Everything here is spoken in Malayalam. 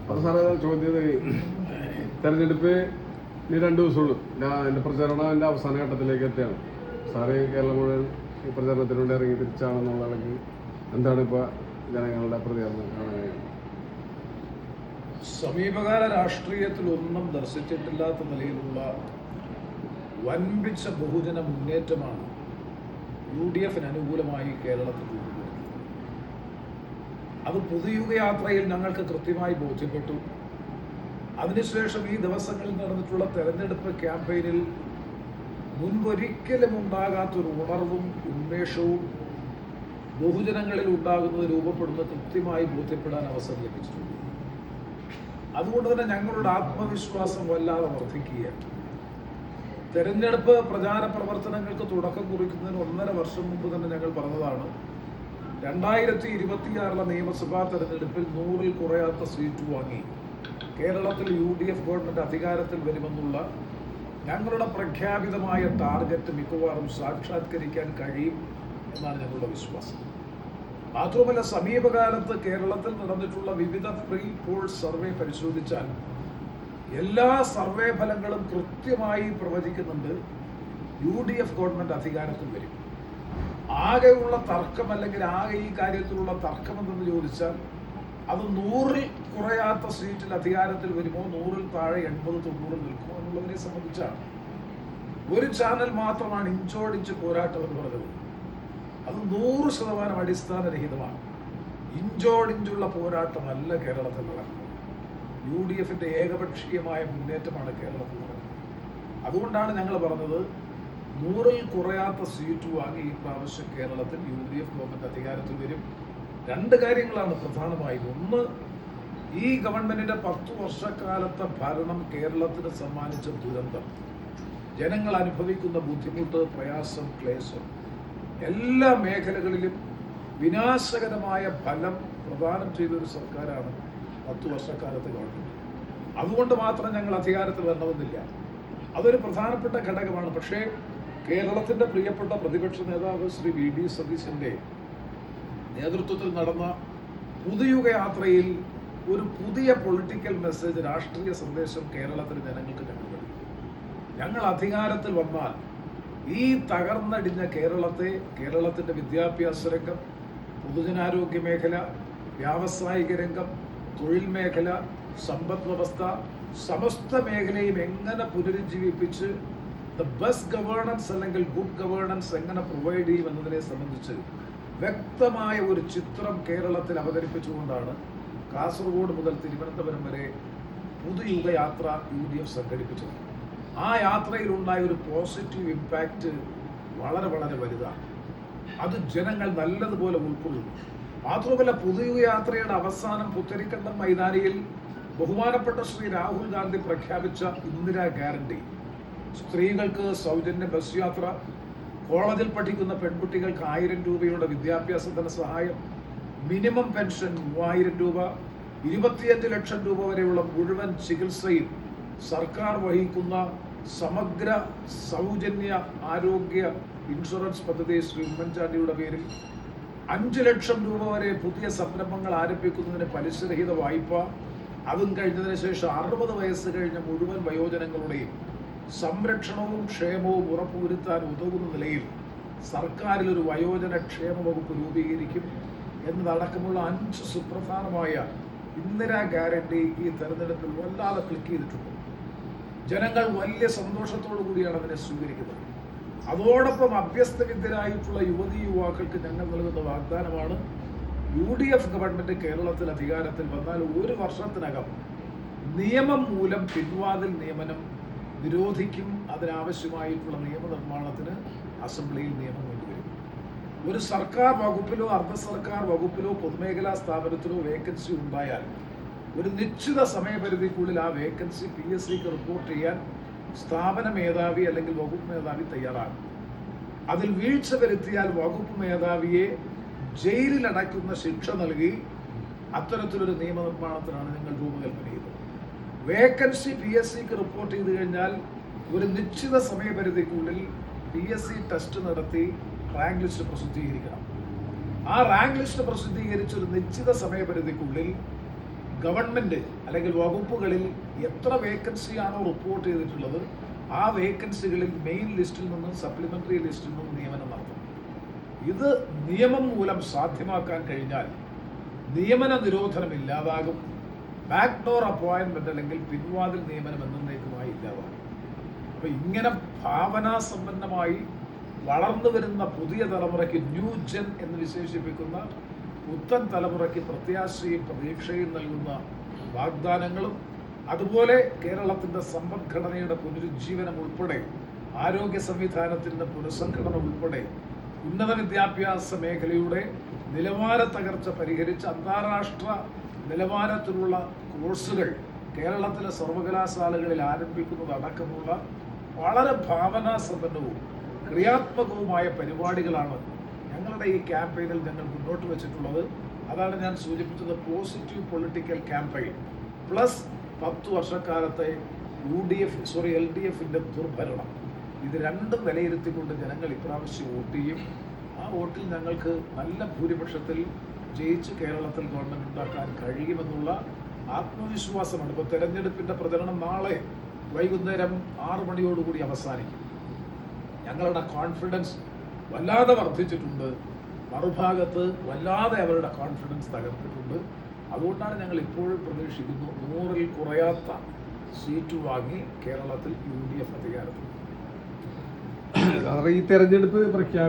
അപ്പോൾ സാറേ ചോദ്യം, തെരഞ്ഞെടുപ്പ് ഇനി 2 ദിവസമുള്ളൂ. എൻ്റെ പ്രചരണം എൻ്റെ അവസാന ഘട്ടത്തിലേക്ക് എത്തുകയാണ്. സാറ് കേരളം മുഴുവൻ ഈ പ്രചരണത്തിന് വേണ്ടി ഇറങ്ങി തിരിച്ചാണെന്നുള്ള നിലയ്ക്ക് എന്താണ് ഇപ്പോൾ ജനങ്ങളുടെ പ്രതികരണം കാണാൻ കഴിയുന്നത്? സമീപകാല രാഷ്ട്രീയത്തിലൊന്നും ദർശിച്ചിട്ടില്ലാത്ത നിലയിലുള്ള വൻപിച്ച ബഹുജന മുന്നേറ്റമാണ് UDF അനുകൂലമായി കേരളത്തിൽ രൂപപ്പെടുന്നത്. അത് പുതുയുഗയാത്രയിൽ ഞങ്ങൾക്ക് കൃത്യമായി ബോധ്യപ്പെട്ടു. അതിനുശേഷം ഈ ദിവസങ്ങളിൽ നടന്നിട്ടുള്ള തെരഞ്ഞെടുപ്പ് ക്യാമ്പയിനിൽ മുൻപൊരിക്കലും ഉണ്ടാകാത്തൊരു ഉണർവും ഉന്മേഷവും ബഹുജനങ്ങളിൽ ഉണ്ടാകുന്നത് രൂപപ്പെടുന്നത് കൃത്യമായി ബോധ്യപ്പെടാൻ അവസരം ലഭിച്ചിട്ടുണ്ട്. അതുകൊണ്ട് തന്നെ ഞങ്ങളുടെ ആത്മവിശ്വാസം വല്ലാതെ വർദ്ധിക്കുകയാണ്. തെരഞ്ഞെടുപ്പ് പ്രചാര പ്രവർത്തനങ്ങൾക്ക് തുടക്കം കുറിക്കുന്നതിന് 1.5 വർഷം മുമ്പ് തന്നെ ഞങ്ങൾ പറഞ്ഞതാണ്, 2026 നിയമസഭാ തെരഞ്ഞെടുപ്പിൽ 100-ൽ കുറയാത്ത സീറ്റ് വാങ്ങി കേരളത്തിൽ UDF ഗവൺമെന്റ് അധികാരത്തിൽ വരുമെന്നുള്ള ഞങ്ങളുടെ പ്രഖ്യാപിതമായ ടാർഗറ്റ് മിക്കവാറും സാക്ഷാത്കരിക്കാൻ കഴിയും എന്നാണ് ഞങ്ങളുടെ വിശ്വാസം. മാത്രമല്ല, സമീപകാലത്ത് കേരളത്തിൽ നടന്നിട്ടുള്ള വിവിധ പ്രീ പോൾ സർവേ പരിശോധിച്ചാൽ എല്ലാ സർവേ ഫലങ്ങളും കൃത്യമായി പ്രവചിക്കുന്നുണ്ട് UDF ഗവൺമെന്റ് അധികാരത്തിൽ വരും. ആകെയുള്ള തർക്കം, അല്ലെങ്കിൽ ആകെ ഈ കാര്യത്തിലുള്ള തർക്കം എന്തെന്ന് ചോദിച്ചാൽ അത് 100-ൽ കുറയാത്ത സീറ്റിൽ അധികാരത്തിൽ വരുമോ, 100-ൽ താഴെ 80-90 നിൽക്കുമോ എന്നുള്ളതിനെ സംബന്ധിച്ചാണ്. ഒരു ചാനൽ മാത്രമാണ് ഇഞ്ചോടിഞ്ച് പോരാട്ടം എന്ന് പറഞ്ഞത്. അത് 100% അടിസ്ഥാനരഹിതമാണ്. ഇഞ്ചോടിഞ്ചുള്ള പോരാട്ടമല്ല കേരളത്തിൽ നടക്കുന്നത്. UDFന്റെ ഏകപക്ഷീയമായ മുന്നേറ്റമാണ് കേരളത്തിൽ നടക്കുന്നത്. അതുകൊണ്ടാണ് ഞങ്ങൾ പറഞ്ഞത്, 100-ൽ കുറയാത്ത സീറ്റ് വാങ്ങി ഈ പ്രാവശ്യം കേരളത്തിൽ UDF ഗവൺമെന്റ് അധികാരത്തിൽ വരും. 2 കാര്യങ്ങളാണ് പ്രധാനമായും. ഒന്ന്, ഈ ഗവൺമെന്റിന്റെ 10 വർഷക്കാലത്തെ ഭരണം കേരളത്തിന് സമ്മാനിച്ച ദുരന്തം, ജനങ്ങൾ അനുഭവിക്കുന്ന ബുദ്ധിമുട്ട്, പ്രയാസം, ക്ലേശം, എല്ലാ മേഖലകളിലും വിനാശകരമായ ഫലം പ്രദാനം ചെയ്ത ഒരു സർക്കാരാണ് 10 വർഷക്കാലത്ത് ഗവൺമെന്റ്. അതുകൊണ്ട് മാത്രം ഞങ്ങൾ അധികാരത്തിൽ വരണമെന്നില്ല, അതൊരു പ്രധാനപ്പെട്ട ഘടകമാണ്. പക്ഷേ കേരളത്തിന്റെ പ്രിയപ്പെട്ട പ്രതിപക്ഷ നേതാവ് ശ്രീ VD സതീശന്റെ നേതൃത്വത്തിൽ നടന്ന പുതുയുഗയാത്രയിൽ ഒരു പുതിയ പൊളിറ്റിക്കൽ മെസ്സേജ്, രാഷ്ട്രീയ സന്ദേശം കേരളത്തിലെ ജനങ്ങൾക്ക് നൽകുന്നു. ഞങ്ങൾ അധികാരത്തിൽ വന്നാൽ ഈ തകർന്നടിഞ്ഞ കേരളത്തിന്റെ വിദ്യാഭ്യാസ രംഗം, പൊതുജനാരോഗ്യ മേഖല, വ്യാവസായിക രംഗം, തൊഴിൽ മേഖല, സമ്പദ് വ്യവസ്ഥ, സമസ്ത മേഖലയും എങ്ങനെ പുനരുജ്ജീവിപ്പിച്ച് ദ ബെസ്റ്റ് ഗവേണൻസ് അല്ലെങ്കിൽ ഗുഡ് ഗവേണൻസ് എങ്ങനെ പ്രൊവൈഡ് ചെയ്യും എന്നതിനെ സംബന്ധിച്ച് വ്യക്തമായ ഒരു ചിത്രം കേരളത്തിൽ അവതരിപ്പിച്ചുകൊണ്ടാണ് കാസർഗോഡ് മുതൽ തിരുവനന്തപുരം വരെ പുതുയുഗയാത്ര UDF സംഘടിപ്പിച്ചത്. ആ യാത്രയിലുണ്ടായ ഒരു പോസിറ്റീവ് ഇമ്പാക്റ്റ് വളരെ വളരെ വലുതാണ്. അത് ജനങ്ങൾ നല്ലതുപോലെ ഉൾക്കൊള്ളുന്നു. മാത്രമല്ല, പുതുയുഗയാത്രയുടെ അവസാനം പുത്തരിക്കണ്ടം മൈതാനിയിൽ ബഹുമാനപ്പെട്ട ശ്രീ രാഹുൽ ഗാന്ധി പ്രഖ്യാപിച്ച ഇന്ദിരാ ഗ്യാരണ്ടി, സ്ത്രീകൾക്ക് സൗജന്യ ബസ് യാത്ര, കോളേജിൽ പഠിക്കുന്ന പെൺകുട്ടികൾക്ക് 1000 രൂപയുടെ വിദ്യാഭ്യാസ ധനസഹായം, മിനിമം പെൻഷൻ 3000 രൂപ, 25 ലക്ഷം രൂപ വരെയുള്ള മുഴുവൻ ചികിത്സയും സർക്കാർ വഹിക്കുന്ന സമഗ്ര സൗജന്യ ആരോഗ്യ ഇൻഷുറൻസ് പദ്ധതി ശ്രീ ഉമ്മൻചാണ്ടിയുടെ പേരിൽ, 5 ലക്ഷം രൂപ വരെ പുതിയ സംരംഭങ്ങൾ ആരംഭിക്കുന്നതിന് പലിശരഹിത വായ്പ, അതും കഴിഞ്ഞതിന് ശേഷം 60 വയസ്സ് കഴിഞ്ഞ മുഴുവൻ വയോജനങ്ങളുടെയും സംരക്ഷണവും ക്ഷേമവും ഉറപ്പുവരുത്താൻ ഉതകുന്ന നിലയിൽ സർക്കാരിൽ ഒരു വയോജന ക്ഷേമ വകുപ്പ് രൂപീകരിക്കും എന്നതടക്കമുള്ള 5 സുപ്രധാനമായ ഇന്ദിരാ ഗ്യാരണ്ടി ഈ തെരഞ്ഞെടുപ്പിൽ വല്ലാതെ ക്ലിക്ക് ചെയ്തിട്ടുണ്ട്. ജനങ്ങൾ വലിയ സന്തോഷത്തോടു കൂടിയാണ് അതിനെ സ്വീകരിക്കുന്നത്. അതോടൊപ്പം അഭ്യസ്തവിദ്യരായിട്ടുള്ള യുവതീ യുവാക്കൾക്ക് ഞങ്ങൾ നൽകുന്ന വാഗ്ദാനമാണ്, UDF ഗവൺമെന്റ് കേരളത്തിൽ അധികാരത്തിൽ വന്നാൽ 1 വർഷത്തിനകം നിയമം മൂലം പിൻവാതിൽ നിയമനം നിരോധിക്കും. അതിനാവശ്യമായിട്ടുള്ള നിയമനിർമ്മാണത്തിന് അസംബ്ലിയിൽ നിയമം കൊണ്ടുവരും. ഒരു സർക്കാർ വകുപ്പിലോ അർദ്ധ സർക്കാർ വകുപ്പിലോ പൊതുമേഖലാ സ്ഥാപനത്തിലോ വേക്കൻസി ഉണ്ടായാൽ ഒരു നിശ്ചിത സമയപരിധിക്കുള്ളിൽ ആ വേക്കൻസി PSCക്ക് റിപ്പോർട്ട് ചെയ്യാൻ സ്ഥാപന മേധാവി അല്ലെങ്കിൽ വകുപ്പ് മേധാവി തയ്യാറാകും. അതിൽ വീഴ്ച വരുത്തിയാൽ വകുപ്പ് മേധാവിയെ ജയിലിലടയ്ക്കുന്ന ശിക്ഷ നൽകി അത്തരത്തിലൊരു നിയമനിർമ്മാണത്തിനാണ് ഞങ്ങൾ രൂപകൽപ്പന ചെയ്തത്. വേക്കൻസി PSCക്ക് റിപ്പോർട്ട് ചെയ്ത് കഴിഞ്ഞാൽ ഒരു നിശ്ചിത സമയപരിധിക്കുള്ളിൽ PSC ടെസ്റ്റ് നടത്തി റാങ്ക് ലിസ്റ്റ് പ്രസിദ്ധീകരിക്കണം. ആ റാങ്ക് ലിസ്റ്റ് പ്രസിദ്ധീകരിച്ച ഒരു നിശ്ചിത സമയപരിധിക്കുള്ളിൽ ഗവൺമെൻറ് അല്ലെങ്കിൽ വകുപ്പുകളിൽ എത്ര വേക്കൻസിയാണോ റിപ്പോർട്ട് ചെയ്തിട്ടുള്ളത് ആ വേക്കൻസികളിൽ മെയിൻ ലിസ്റ്റിൽ നിന്നും സപ്ലിമെൻ്ററി ലിസ്റ്റിൽ നിന്നും നിയമനം നടത്തും. ഇത് നിയമം മൂലം സാധ്യമാക്കാൻ കഴിഞ്ഞാൽ നിയമന നിരോധനം ഇല്ലാതാകും. ബാക്ക്ഡോർ അപ്പോയിൻമെന്റ് അല്ലെങ്കിൽ പിൻവാതിൽ നിയമനം എന്നേക്കുമായി ഇല്ലാതാകും. അപ്പോൾ ഇങ്ങനെ ഭാവനാസമ്പന്നമായി വളർന്നു വരുന്ന പുതിയ തലമുറയ്ക്ക് ന്യൂ ജെൻ എന്ന് വിശേഷിപ്പിക്കുന്ന പുത്തൻ തലമുറയ്ക്ക് പ്രത്യാശയും പ്രതീക്ഷയും നൽകുന്ന വാഗ്ദാനങ്ങളും അതുപോലെ കേരളത്തിൻ്റെ സമ്പദ്ഘടനയുടെ പുനരുജ്ജീവനം ഉൾപ്പെടെ ആരോഗ്യ സംവിധാനത്തിൻ്റെ പുനഃസംഘടന ഉൾപ്പെടെ ഉന്നത വിദ്യാഭ്യാസ മേഖലയുടെ നിലവാര തകർച്ച പരിഹരിച്ച് അന്താരാഷ്ട്ര നിലവാരത്തിലുള്ള കോഴ്സുകൾ കേരളത്തിലെ സർവകലാശാലകളിൽ ആരംഭിക്കുന്നതടക്കമുള്ള വളരെ ഭാവനാസമ്പന്നവും ക്രിയാത്മകവുമായ പരിപാടികളാണ് ഞങ്ങളുടെ ഈ ക്യാമ്പയിനിൽ ഞങ്ങൾ മുന്നോട്ട് വെച്ചിട്ടുള്ളത്. അതാണ് ഞാൻ സൂചിപ്പിച്ചത്, പോസിറ്റീവ് പൊളിറ്റിക്കൽ ക്യാമ്പയിൻ പ്ലസ് 10 വർഷക്കാലത്തെ LDFിൻ്റെ ദുർഭരണം. ഇത് രണ്ടും വിലയിരുത്തിക്കൊണ്ട് ജനങ്ങൾ ഇപ്രാവശ്യം വോട്ട് ചെയ്യും. ആ വോട്ടിൽ ഞങ്ങൾക്ക് നല്ല ഭൂരിപക്ഷത്തിൽ ജയിച്ച് കേരളത്തിൽ ഗവൺമെൻറ് ഉണ്ടാക്കാൻ കഴിയുമെന്നുള്ള ആത്മവിശ്വാസമാണ്. ഇപ്പോൾ തെരഞ്ഞെടുപ്പിൻ്റെ പ്രചരണം നാളെ വൈകുന്നേരം 6 മണിയോടുകൂടി അവസാനിക്കും. ഞങ്ങളുടെ കോൺഫിഡൻസ് വല്ലാതെ വർദ്ധിച്ചിട്ടുണ്ട്. മറുഭാഗത്ത് വല്ലാതെ അവരുടെ കോൺഫിഡൻസ് തകർത്തിട്ടുണ്ട്. അതുകൊണ്ടാണ് ഞങ്ങൾ ഇപ്പോഴും പ്രതീക്ഷിക്കുന്നു 100-ൽ കുറയാത്ത സീറ്റ് വാങ്ങി കേരളത്തിൽ UDF അധികാരത്തിൽ. ഈ തെരഞ്ഞെടുപ്പ്